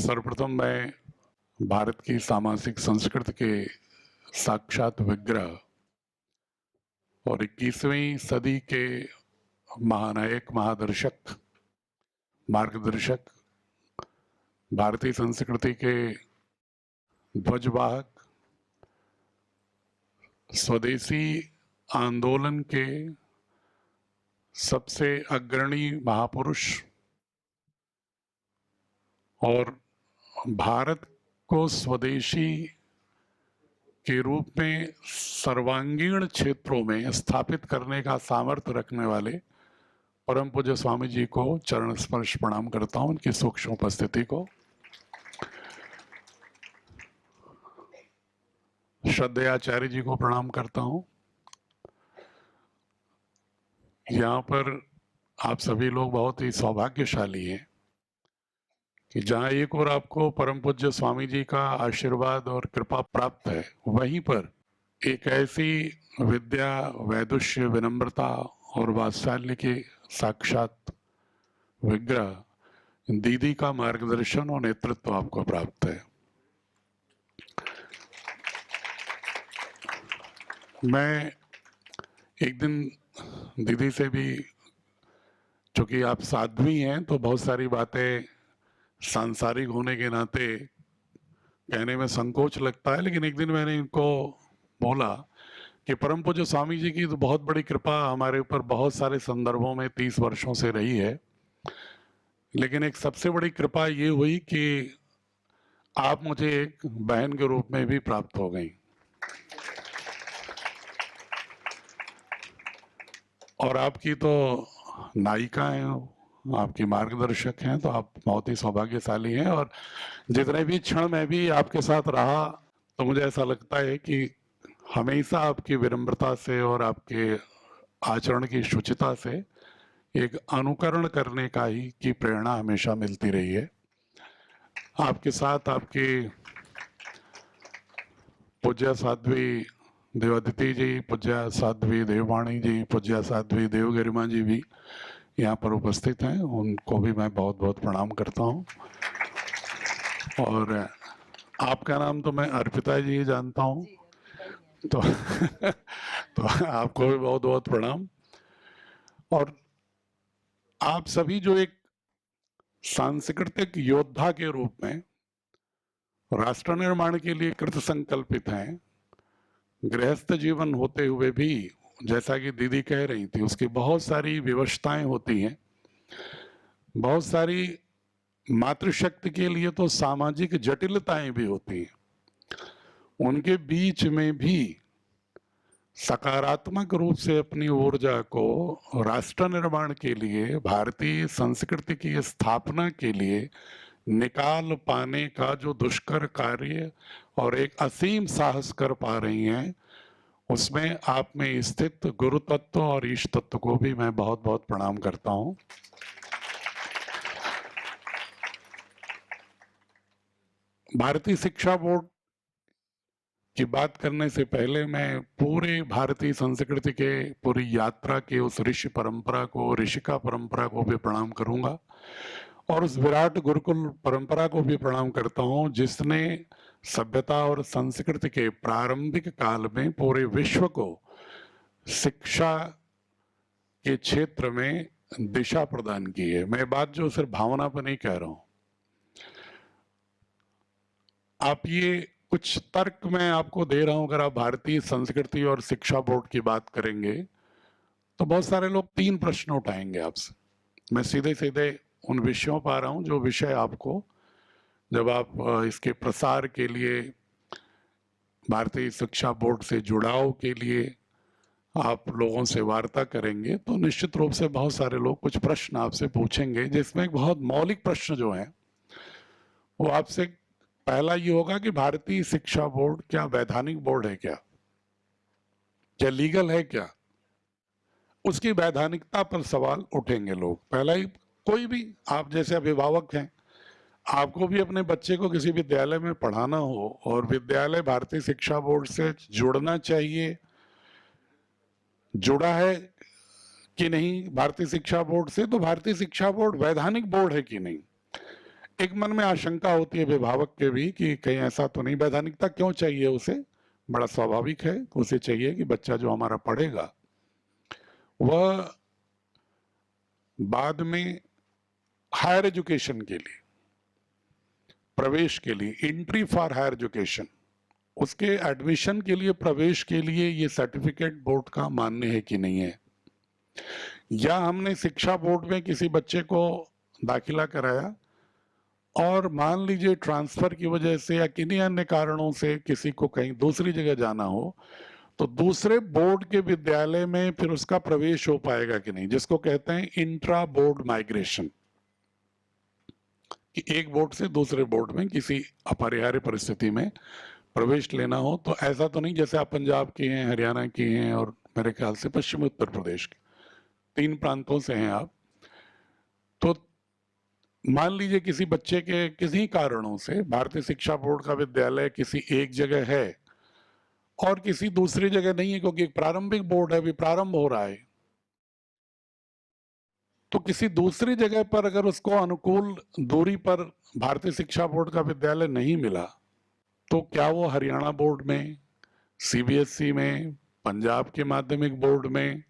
सर्वप्रथम मैं भारत की सामाजिक संस्कृति के साक्षात विग्रह और 21वीं सदी के महानायक, महादर्शक, मार्गदर्शक, भारतीय संस्कृति के ध्वजवाहक, स्वदेशी आंदोलन के सबसे अग्रणी महापुरुष और भारत को स्वदेशी के रूप में सर्वांगीण क्षेत्रों में स्थापित करने का सामर्थ्य रखने वाले परम पूज्य स्वामी जी को चरण स्पर्श प्रणाम करता हूं, उनकी सूक्ष्म उपस्थिति को। श्रद्धेयाचार्य जी को प्रणाम करता हूं। यहाँ पर आप सभी लोग बहुत ही सौभाग्यशाली हैं कि जहाँ एक और आपको परम पूज्य स्वामी जी का आशीर्वाद और कृपा प्राप्त है, वहीं पर एक ऐसी विद्या, वैदुष्य, विनम्रता और वात्सल्य के साक्षात विग्रह दीदी का मार्गदर्शन और नेतृत्व आपको प्राप्त है। मैं एक दिन दीदी से भी, चूंकि आप साध्वी हैं तो बहुत सारी बातें सांसारिक होने के नाते कहने में संकोच लगता है, लेकिन एक दिन मैंने इनको बोला कि परम पूज्य स्वामी जी की तो बहुत बड़ी कृपा हमारे ऊपर बहुत सारे संदर्भों में 30 वर्षों से रही है, लेकिन एक सबसे बड़ी कृपा ये हुई कि आप मुझे एक बहन के रूप में भी प्राप्त हो गई और आपकी तो नायिका हैं, आपकी मार्गदर्शक हैं, तो आप बहुत ही सौभाग्यशाली हैं। और जितने भी क्षण मैं भी आपके साथ रहा तो मुझे ऐसा लगता है कि हमेशा आपकी विनम्रता से और आपके आचरण की शुचिता से एक अनुकरण करने का ही की प्रेरणा हमेशा मिलती रही है। आपके साथ आपकी पूज्य साध्वी देवादिति जी, पूज्य साध्वी देववाणी जी, पूज्य साध्वी देवगरिमा जी भी यहाँ पर उपस्थित हैं, उनको भी मैं बहुत बहुत प्रणाम करता हूँ। और आपका नाम तो मैं अर्पिता जी ही जानता हूँ, तो तो आपको भी बहुत बहुत प्रणाम। और आप सभी जो एक सांस्कृतिक योद्धा के रूप में राष्ट्र निर्माण के लिए कृत संकल्पित हैं, गृहस्थ जीवन होते हुए भी जैसा कि दीदी कह रही थी उसकी बहुत सारी विवशताएं होती हैं, बहुत सारी मातृशक्ति के लिए तो सामाजिक जटिलताएं भी होती हैं। उनके बीच में भी सकारात्मक रूप से अपनी ऊर्जा को राष्ट्र निर्माण के लिए, भारतीय संस्कृति की स्थापना के लिए निकाल पाने का जो दुष्कर कार्य और एक असीम साहस कर पा रही हैं, उसमें आप में स्थित गुरु तत्व और ईश तत्व को भी मैं बहुत बहुत प्रणाम करता हूं। भारतीय शिक्षा बोर्ड की बात करने से पहले मैं पूरे भारतीय संस्कृति के पूरी यात्रा के उस ऋषि परंपरा को, ऋषिका परंपरा को भी प्रणाम करूंगा और उस विराट गुरुकुल परंपरा को भी प्रणाम करता हूं, जिसने सभ्यता और संस्कृति के प्रारंभिक काल में पूरे विश्व को शिक्षा के क्षेत्र में दिशा प्रदान की है। मैं बात जो सिर्फ भावना पर नहीं कह रहा हूं, आप ये कुछ तर्क मैं आपको दे रहा हूं। अगर आप भारतीय संस्कृति और शिक्षा बोर्ड की बात करेंगे तो बहुत सारे लोग 3 प्रश्न उठाएंगे आपसे। मैं सीधे सीधे उन विषयों पर आ रहा हूं जो विषय आपको, जब आप इसके प्रसार के लिए, भारतीय शिक्षा बोर्ड से जुड़ाव के लिए आप लोगों से वार्ता करेंगे तो निश्चित रूप से बहुत सारे लोग कुछ प्रश्न आपसे पूछेंगे, जिसमें एक बहुत मौलिक प्रश्न जो है वो आपसे पहला ये होगा कि भारतीय शिक्षा बोर्ड क्या वैधानिक बोर्ड है, क्या लीगल है, क्या उसकी वैधानिकता पर सवाल उठेंगे लोग। पहला ही, कोई भी आप जैसे अभिभावक हैं, आपको भी अपने बच्चे को किसी विद्यालय में पढ़ाना हो और विद्यालय भारतीय शिक्षा बोर्ड से जुड़ना चाहिए, जुड़ा है कि नहीं भारतीय शिक्षा बोर्ड से, तो भारतीय शिक्षा बोर्ड वैधानिक बोर्ड है कि नहीं, एक मन में आशंका होती है अभिभावक के भी कि कहीं ऐसा तो नहीं, वैधानिकता क्यों चाहिए उसे, बड़ा स्वाभाविक है, उसे चाहिए कि बच्चा जो हमारा पढ़ेगा वह बाद में हायर एजुकेशन के लिए, प्रवेश के लिए, एंट्री फॉर हायर एजुकेशन, उसके एडमिशन के लिए, प्रवेश के लिए ये सर्टिफिकेट बोर्ड का मान्य है कि नहीं है। या हमने शिक्षा बोर्ड में किसी बच्चे को दाखिला कराया और मान लीजिए ट्रांसफर की वजह से या किन्हीं अन्य कारणों से किसी को कहीं दूसरी जगह जाना हो, तो दूसरे बोर्ड के विद्यालय में फिर उसका प्रवेश हो पाएगा कि नहीं, जिसको कहते हैं इंट्रा बोर्ड माइग्रेशन, कि एक बोर्ड से दूसरे बोर्ड में किसी अपरिहार्य परिस्थिति में प्रवेश लेना हो। तो ऐसा तो नहीं जैसे आप पंजाब के हैं, हरियाणा के हैं और मेरे ख्याल से पश्चिमी उत्तर प्रदेश के, 3 प्रांतों से हैं आप, तो मान लीजिए किसी बच्चे के किसी कारणों से भारतीय शिक्षा बोर्ड का विद्यालय किसी एक जगह है और किसी दूसरी जगह नहीं है, क्योंकि एक प्रारंभिक बोर्ड है, अभी प्रारंभ हो रहा है, तो किसी दूसरी जगह पर अगर उसको अनुकूल दूरी पर भारतीय शिक्षा बोर्ड का विद्यालय नहीं मिला, तो क्या वो हरियाणा बोर्ड में, सीबीएसई में, पंजाब के माध्यमिक बोर्ड में,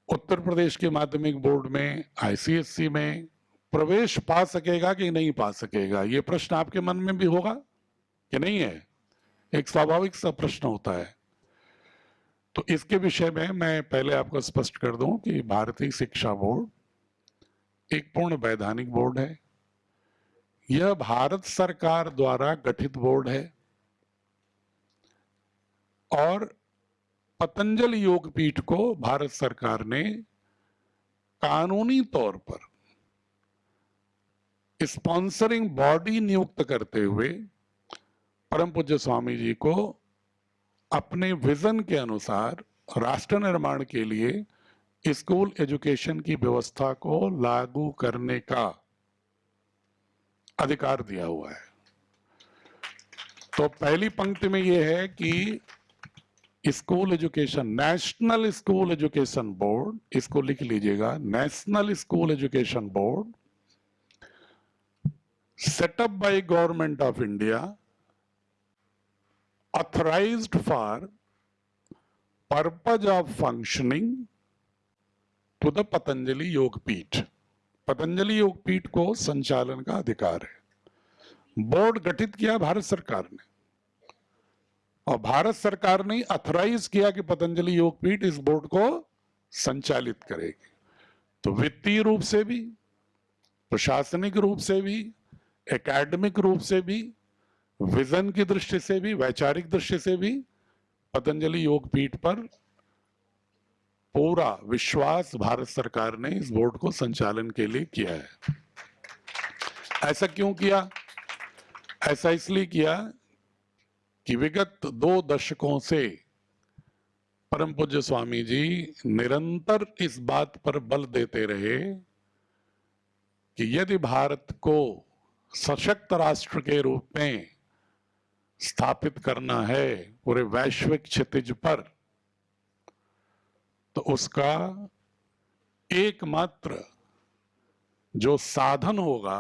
उत्तर प्रदेश के माध्यमिक बोर्ड में, आईसीएसई में प्रवेश पा सकेगा कि नहीं पा सकेगा? ये प्रश्न आपके मन में भी होगा कि नहीं है? एक स्वाभाविक सा प्रश्न होता है। तो इसके विषय में मैं पहले आपको स्पष्ट कर दूं कि भारतीय शिक्षा बोर्ड एक पूर्ण वैधानिक बोर्ड है। यह भारत सरकार द्वारा गठित बोर्ड है और पतंजलि योगपीठ को भारत सरकार ने कानूनी तौर पर स्पॉन्सरिंग बॉडी नियुक्त करते हुए परम पूज्य स्वामी जी को अपने विजन के अनुसार राष्ट्र निर्माण के लिए स्कूल एजुकेशन की व्यवस्था को लागू करने का अधिकार दिया हुआ है। तो पहली पंक्ति में यह है कि school education, national school education board, इसको लिख लीजिएगा, national school education board setup by government of India, authorized for purpose of functioning to the Patanjali Yogpeeth. Patanjali Yogpeeth को संचालन का अधिकार है। बोर्ड गठित किया भारत सरकार ने और भारत सरकार ने अथराइज किया कि पतंजलि योगपीठ इस बोर्ड को संचालित करेगी। तो वित्तीय रूप से भी, प्रशासनिक रूप से भी, एकेडमिक रूप से भी, विजन की दृष्टि से भी, वैचारिक दृष्टि से भी पतंजलि योगपीठ पर पूरा विश्वास भारत सरकार ने इस बोर्ड को संचालन के लिए किया है। ऐसा क्यों किया? ऐसा इसलिए किया कि विगत 2 दशकों से परम पूज्य स्वामी जी निरंतर इस बात पर बल देते रहे कि यदि भारत को सशक्त राष्ट्र के रूप में स्थापित करना है पूरे वैश्विक क्षितिज पर, तो उसका एकमात्र जो साधन होगा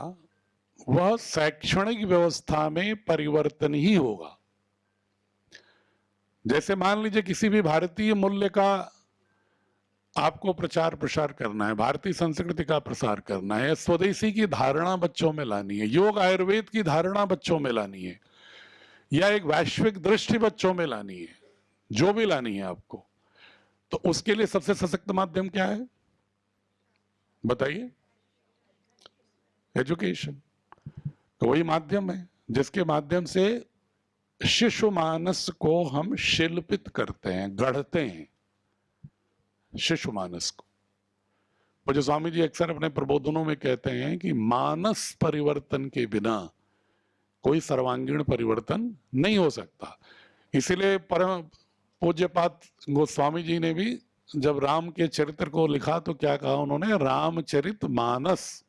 वह शैक्षणिक व्यवस्था में परिवर्तन ही होगा। जैसे मान लीजिए किसी भी भारतीय मूल्य का आपको प्रचार प्रसार करना है, भारतीय संस्कृति का प्रसार करना है, स्वदेशी की धारणा बच्चों में लानी है, योग आयुर्वेद की धारणा बच्चों में लानी है, या एक वैश्विक दृष्टि बच्चों में लानी है, जो भी लानी है आपको, तो उसके लिए सबसे सशक्त माध्यम क्या है बताइए? एजुकेशन। तो वही माध्यम है जिसके माध्यम से शिशु मानस को हम शिल्पित करते हैं, गढ़ते हैं शिशु मानस को। पूज्य स्वामी जी अक्सर अपने प्रबोधनों में कहते हैं कि मानस परिवर्तन के बिना कोई सर्वांगीण परिवर्तन नहीं हो सकता। इसीलिए परम पूज्यपाद गोस्वामी जी ने भी जब राम के चरित्र को लिखा तो क्या कहा उन्होंने? रामचरित मानस,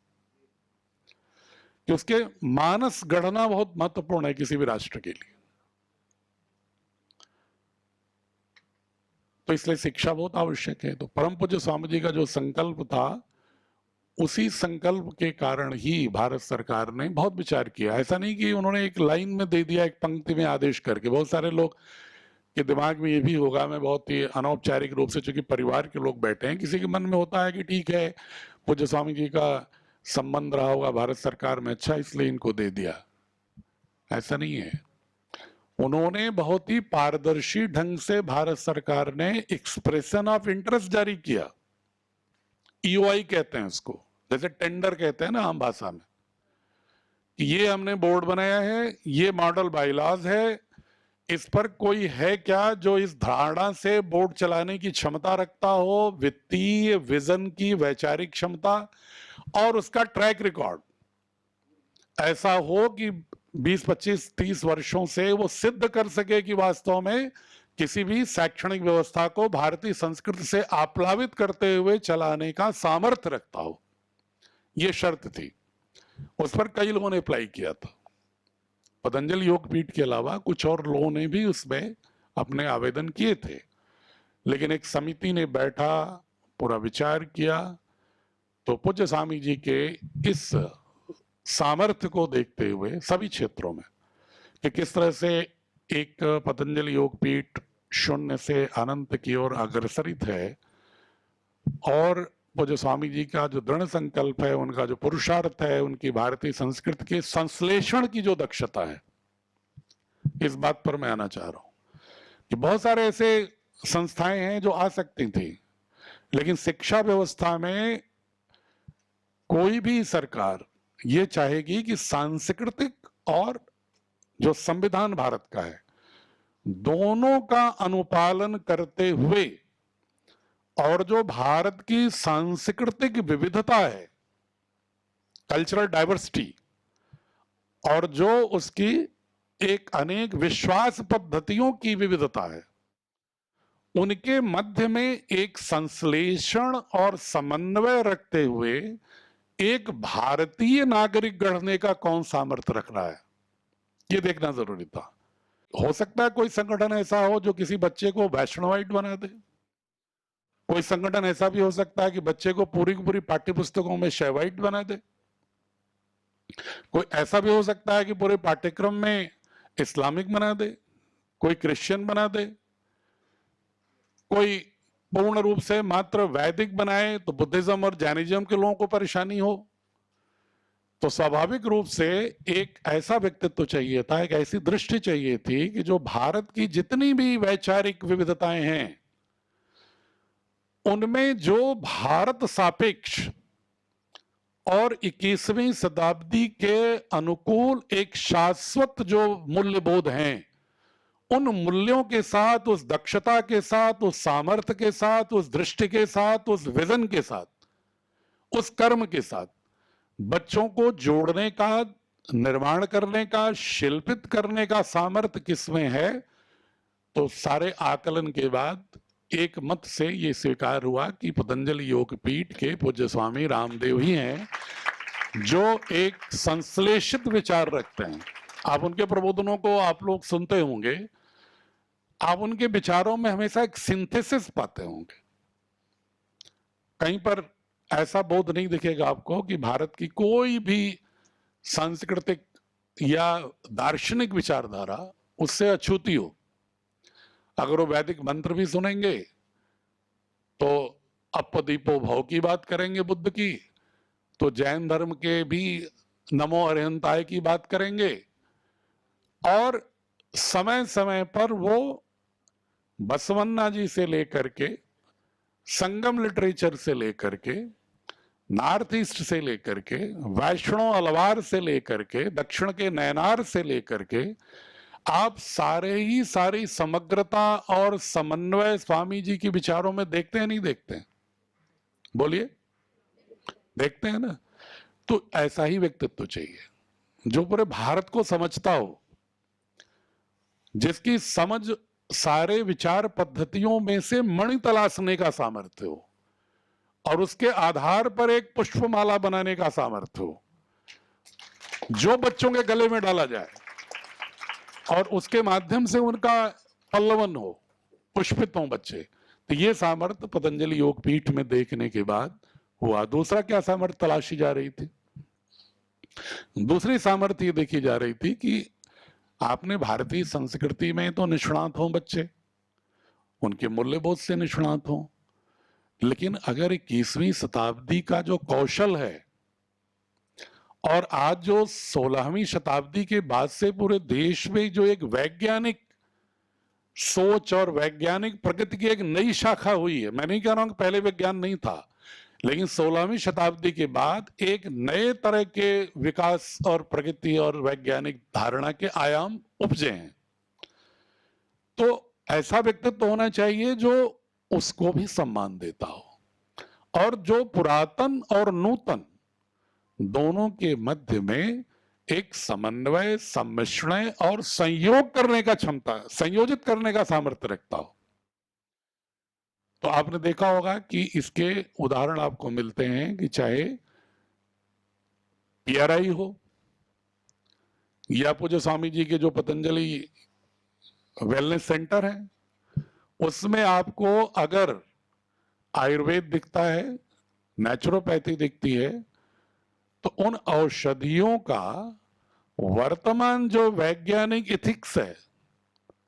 कि उसके मानस गढ़ना बहुत महत्वपूर्ण है किसी भी राष्ट्र के लिए। तो इसलिए शिक्षा बहुत आवश्यक है। तो परम पूज्य स्वामी जी का जो संकल्प था उसी संकल्प के कारण ही भारत सरकार ने बहुत विचार किया। ऐसा नहीं कि उन्होंने एक लाइन में दे दिया, एक पंक्ति में आदेश करके। बहुत सारे लोग के दिमाग में ये भी होगा, मैं बहुत ही अनौपचारिक रूप से, चूंकि परिवार के लोग बैठे हैं, किसी के मन में होता है कि ठीक है, पूज्य स्वामी जी का संबंध रहा होगा भारत सरकार में, अच्छा इसलिए इनको दे दिया। ऐसा नहीं है। उन्होंने बहुत ही पारदर्शी ढंग से भारत सरकार ने एक्सप्रेशन ऑफ इंटरेस्ट जारी किया, ईओआई कहते हैं उसको, जैसे टेंडर कहते हैं ना आम भाषा में, कि ये हमने बोर्ड बनाया है, ये मॉडल बाइलॉज है, इस पर कोई है क्या जो इस धारणा से बोर्ड चलाने की क्षमता रखता हो, वित्तीय विजन की वैचारिक क्षमता और उसका ट्रैक रिकॉर्ड ऐसा हो कि 20, 25, 30 वर्षों से वो सिद्ध कर सके कि वास्तव में किसी भी शैक्षणिक व्यवस्था को भारतीय संस्कृति से आप्लावित करते हुए चलाने का सामर्थ्य रखता हो। ये शर्त थी, उस पर कई लोगों ने अप्लाई किया था। पतंजलि योगपीठ के अलावा कुछ और लोगों ने भी उसमें अपने आवेदन किए थे, लेकिन एक समिति ने बैठा, पूरा विचार किया, तो पूज्य स्वामी जी के इस सामर्थ्य को देखते हुए सभी क्षेत्रों में कि किस तरह से एक पतंजलि योगपीठ शून्य से अनंत की ओर अग्रसरित है, और पूज्य स्वामी जी का जो दृढ़ संकल्प है, उनका जो पुरुषार्थ है, उनकी भारतीय संस्कृति के संश्लेषण की जो दक्षता है, इस बात पर मैं आना चाह रहा हूं कि बहुत सारे ऐसे संस्थाएं हैं जो आ सकती थी, लेकिन शिक्षा व्यवस्था में कोई भी सरकार ये चाहेगी कि सांस्कृतिक और जो संविधान भारत का है, दोनों का अनुपालन करते हुए, और जो भारत की सांस्कृतिक विविधता है, कल्चरल डाइवर्सिटी, और जो उसकी एक अनेक विश्वास पद्धतियों की विविधता है, उनके मध्य में एक संश्लेषण और समन्वय रखते हुए एक भारतीय नागरिक गढ़ने का कौन सामर्थ्य रख रहा है, ये देखना जरूरी था। हो सकता है कोई संगठन ऐसा हो जो किसी बच्चे को वैष्णवाइट बना दे, कोई संगठन ऐसा भी हो सकता है कि बच्चे को पूरी की पूरी पाठ्य पुस्तकों में शैवाइट बना दे, कोई ऐसा भी हो सकता है कि पूरे पाठ्यक्रम में इस्लामिक बना दे, कोई क्रिश्चियन बना दे, कोई पूर्ण रूप से मात्र वैदिक बनाए तो बुद्धिज्म और जैनिज्म के लोगों को परेशानी हो। तो स्वाभाविक रूप से एक ऐसा व्यक्तित्व चाहिए था, एक ऐसी दृष्टि चाहिए थी कि जो भारत की जितनी भी वैचारिक विविधताएं हैं, उनमें जो भारत सापेक्ष और 21वीं शताब्दी के अनुकूल एक शाश्वत जो मूल्यबोध हैं, उन मूल्यों के साथ, उस दक्षता के साथ, उस सामर्थ्य के साथ, उस दृष्टि के साथ, उस विजन के साथ, उस कर्म के साथ बच्चों को जोड़ने का, निर्माण करने का, शिल्पित करने का सामर्थ्य किसमें है। तो सारे आकलन के बाद एक मत से ये स्वीकार हुआ कि पतंजलि योगपीठ के पूज्य स्वामी रामदेव ही हैं जो एक संश्लेषित विचार रखते हैं। आप उनके प्रबोधनों को आप लोग सुनते होंगे, आप उनके विचारों में हमेशा एक सिंथेसिस पाते होंगे। कहीं पर ऐसा बोध नहीं दिखेगा आपको कि भारत की कोई भी सांस्कृतिक या दार्शनिक विचारधारा उससे अछूती हो। अगर वो वैदिक मंत्र भी सुनेंगे तो अपदीपो भव की बात करेंगे बुद्ध की, तो जैन धर्म के भी नमो अरिहंताय की बात करेंगे, और समय समय पर वो बसवन्ना जी से लेकर के, संगम लिटरेचर से लेकर के, नॉर्थ ईस्ट से लेकर के, वैष्णो अलवार से लेकर के, दक्षिण के नैनार से लेकर के, आप सारे ही सारी समग्रता और समन्वय स्वामी जी के विचारों में देखते हैं, नहीं देखते हैं? बोलिए, देखते हैं ना? तो ऐसा ही व्यक्तित्व चाहिए जो पूरे भारत को समझता हो, जिसकी समझ सारे विचार पद्धतियों में से मणि तलाशने का सामर्थ्य हो, और उसके आधार पर एक पुष्पमाला बनाने का सामर्थ्य हो जो बच्चों के गले में डाला जाए, और उसके माध्यम से उनका पल्लवन हो, पुष्पित हो बच्चे। तो ये सामर्थ्य पतंजलि योगपीठ में देखने के बाद हुआ। दूसरा क्या सामर्थ्य तलाशी जा रही थी? दूसरी सामर्थ्य ये देखी जा रही थी कि आपने भारतीय संस्कृति में तो निष्णात हो बच्चे, उनके मूल्यबोध से निष्णात हो, लेकिन अगर 21वीं शताब्दी का जो कौशल है और आज जो 16वीं शताब्दी के बाद से पूरे देश में जो एक वैज्ञानिक सोच और वैज्ञानिक प्रगति की एक नई शाखा हुई है, मैं नहीं कह रहा हूं कि पहले विज्ञान नहीं था, लेकिन 16वीं शताब्दी के बाद एक नए तरह के विकास और प्रगति और वैज्ञानिक धारणा के आयाम उपजे हैं। तो ऐसा व्यक्तित्व होना चाहिए जो उसको भी सम्मान देता हो और जो पुरातन और नूतन दोनों के मध्य में एक समन्वय, सम्मिश्रण और संयोग करने का क्षमता, संयोजित करने का सामर्थ्य रखता हो। तो आपने देखा होगा कि इसके उदाहरण आपको मिलते हैं कि चाहे पीआरआई हो या पूज्य स्वामी जी के जो पतंजलि वेलनेस सेंटर है, उसमें आपको अगर आयुर्वेद दिखता है, नेचुरोपैथी दिखती है, तो उन औषधियों का वर्तमान जो वैज्ञानिक इथिक्स है,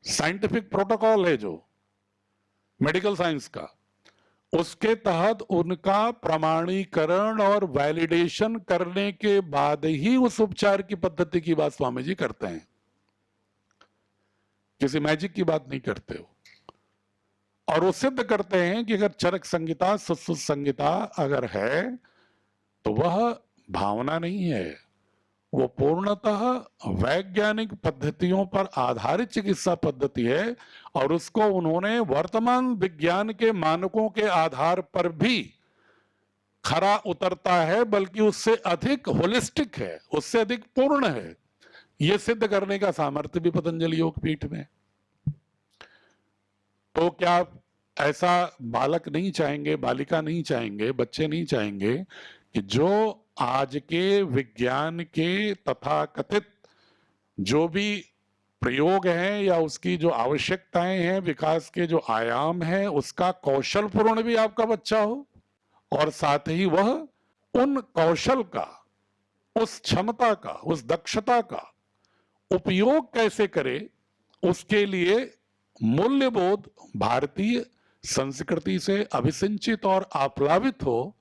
साइंटिफिक प्रोटोकॉल है जो मेडिकल साइंस का, उसके तहत उनका प्रमाणीकरण और वैलिडेशन करने के बाद ही उस उपचार की पद्धति की बात स्वामी जी करते हैं। किसी मैजिक की बात नहीं करते हो। और वो सिद्ध करते हैं कि अगर चरक संहिता, सुश्रुत संहिता अगर है तो वह भावना नहीं है, वो पूर्णतः वैज्ञानिक पद्धतियों पर आधारित चिकित्सा पद्धति है और उसको उन्होंने वर्तमान विज्ञान के मानकों के आधार पर भी खरा उतरता है, बल्कि उससे अधिक होलिस्टिक है, उससे अधिक पूर्ण है, यह सिद्ध करने का सामर्थ्य भी पतंजलि योग पीठ में। तो क्या ऐसा बालक नहीं चाहेंगे, बालिका नहीं चाहेंगे, बच्चे नहीं चाहेंगे कि जो आज के विज्ञान के तथाकथित जो भी प्रयोग हैं या उसकी जो आवश्यकताएं हैं, विकास के जो आयाम हैं, उसका कौशल पूर्ण भी आपका बच्चा हो और साथ ही वह उन कौशल का, उस क्षमता का, उस दक्षता का उपयोग कैसे करे, उसके लिए मूल्यबोध भारतीय संस्कृति से अभिसिंचित और आप्लावित हो,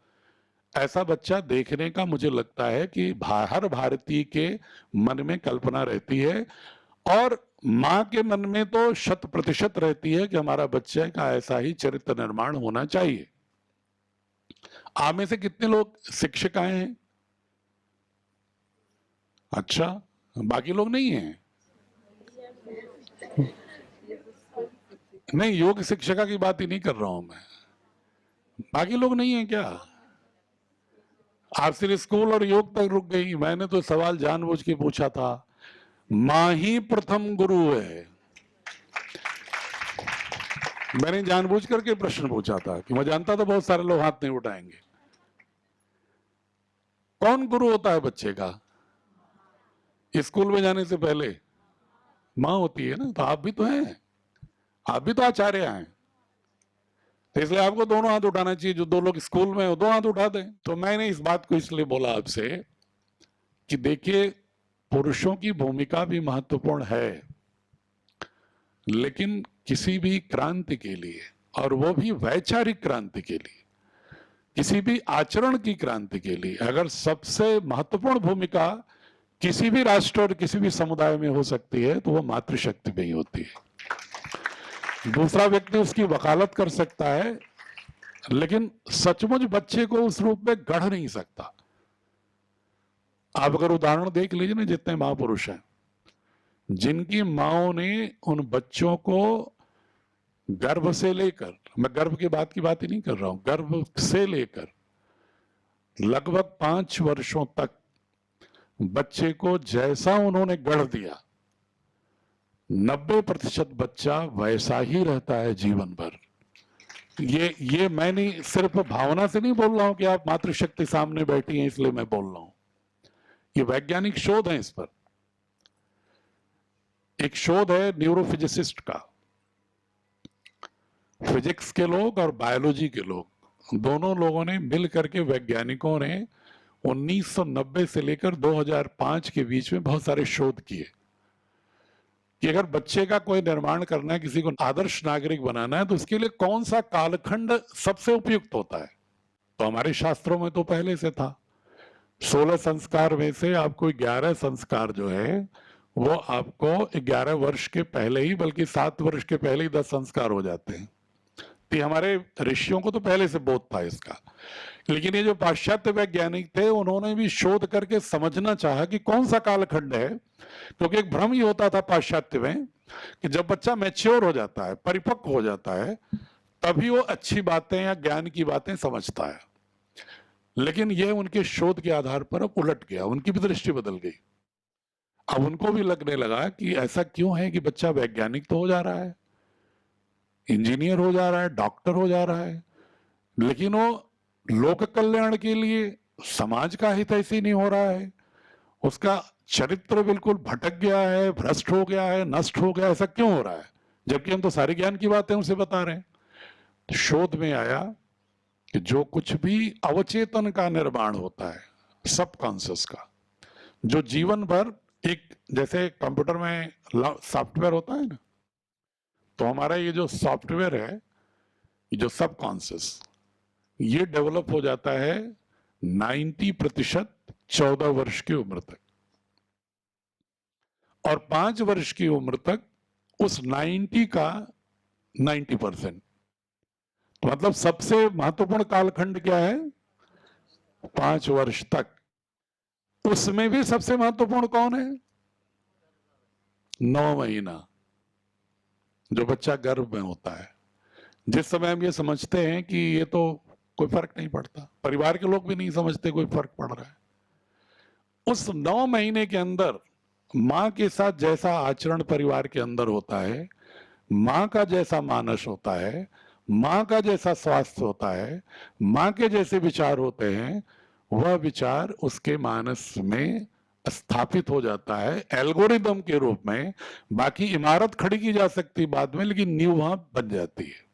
ऐसा बच्चा देखने का मुझे लगता है कि हर भारतीय के मन में कल्पना रहती है और मां के मन में तो 100% रहती है कि हमारा बच्चे का ऐसा ही चरित्र निर्माण होना चाहिए। आप में से कितने लोग शिक्षिकाएं हैं? अच्छा, बाकी लोग नहीं हैं? नहीं, योग शिक्षिका की बात ही नहीं कर रहा हूं मैं। बाकी लोग नहीं है क्या? आप सिर्फ स्कूल और योग तक रुक गई। मैंने तो सवाल जानबूझ के पूछा था। मां ही प्रथम गुरु है। मैंने जानबूझ करके प्रश्न पूछा था कि मैं जानता था बहुत सारे लोग हाथ नहीं उठाएंगे। कौन गुरु होता है बच्चे का? स्कूल में जाने से पहले मां होती है ना। तो आप भी तो हैं, आप भी तो आचार्य हैं, तो इसलिए आपको दोनों हाथ उठाना चाहिए। जो दो लोग स्कूल में हो, दो हाथ उठा दें। तो मैंने इस बात को इसलिए बोला आपसे कि देखिए, पुरुषों की भूमिका भी महत्वपूर्ण है, लेकिन किसी भी क्रांति के लिए, और वो भी वैचारिक क्रांति के लिए, किसी भी आचरण की क्रांति के लिए, अगर सबसे महत्वपूर्ण भूमिका किसी भी राष्ट्र और किसी भी समुदाय में हो सकती है तो वो मातृशक्ति में ही होती है। दूसरा व्यक्ति उसकी वकालत कर सकता है, लेकिन सचमुच बच्चे को उस रूप में गढ़ नहीं सकता। आप अगर उदाहरण देख लीजिए ना, जितने महापुरुष हैं जिनकी माओ ने उन बच्चों को गर्भ से लेकर, मैं गर्भ के बाद की बात ही नहीं कर रहा हूं, गर्भ से लेकर लगभग 5 वर्षों तक बच्चे को जैसा उन्होंने गढ़ दिया, 90% बच्चा वैसा ही रहता है जीवन भर। ये मैं नहीं, सिर्फ भावना से नहीं बोल रहा हूं कि आप मातृशक्ति सामने बैठी हैं इसलिए मैं बोल रहा हूं। ये वैज्ञानिक शोध है इस पर। एक शोध है न्यूरोफिजिसिस्ट का। फिजिक्स के लोग और बायोलॉजी के लोग दोनों लोगों ने मिल करके, वैज्ञानिकों ने 1990 से लेकर 2005 के बीच में बहुत सारे शोध किए कि अगर बच्चे का कोई निर्माण करना है, किसी को आदर्श नागरिक बनाना है, तो उसके लिए कौन सा कालखंड सबसे उपयुक्त होता है। तो हमारे शास्त्रों में तो पहले से था, 16 संस्कार में से आपको 11 संस्कार जो है वो आपको 11 वर्ष के पहले ही, बल्कि 7 वर्ष के पहले ही 10 संस्कार हो जाते हैं। तो हमारे ऋषियों को तो पहले से बोध था इसका। लेकिन ये जो पाश्चात्य वैज्ञानिक थे, उन्होंने भी शोध करके समझना चाहा कि कौन सा कालखंड है, क्योंकि एक भ्रम ही होता था पाश्चात्य में कि जब बच्चा मैच्योर हो जाता है, परिपक्व हो जाता है, तभी वो अच्छी बातें या ज्ञान की बातें समझता है। लेकिन यह उनके शोध के आधार पर अब उलट गया, उनकी भी दृष्टि बदल गई। अब उनको भी लगने लगा कि ऐसा क्यों है कि बच्चा वैज्ञानिक तो हो जा रहा है, इंजीनियर हो जा रहा है, डॉक्टर हो जा रहा है, लेकिन वो लोक कल्याण के लिए, समाज का हित ऐसे नहीं हो रहा है, उसका चरित्र बिल्कुल भटक गया है, भ्रष्ट हो गया है, नष्ट हो गया, ऐसा क्यों हो रहा है, जबकि हम तो सारे ज्ञान की बातें उसे बता रहे हैं। शोध में आया कि जो कुछ भी अवचेतन का निर्माण होता है, सबकॉन्शियस का, जो जीवन भर एक, जैसे कंप्यूटर में सॉफ्टवेयर होता है ना, तो हमारा ये जो सॉफ्टवेयर है, जो सबकॉन्शियस, ये डेवलप हो जाता है 90% 14 वर्ष की उम्र तक, और 5 वर्ष की उम्र तक उस 90 का 90%। तो मतलब सबसे महत्वपूर्ण कालखंड क्या है? 5 वर्ष तक। उसमें भी सबसे महत्वपूर्ण कौन है? 9 महीना, जो बच्चा गर्भ में होता है। जिस समय हम ये समझते हैं कि ये तो कोई फर्क नहीं पड़ता, परिवार के लोग भी नहीं समझते कोई फर्क पड़ रहा है, उस 9 महीने के अंदर मां के साथ जैसा आचरण परिवार के अंदर होता है, मां का जैसा मानस होता है, मां का जैसा स्वास्थ्य होता है, मां के जैसे विचार होते हैं, वह विचार उसके मानस में स्थापित हो जाता है एल्गोरिदम के रूप में। बाकी इमारत खड़ी की जा सकती बाद में, लेकिन नींव वहां बन जाती है।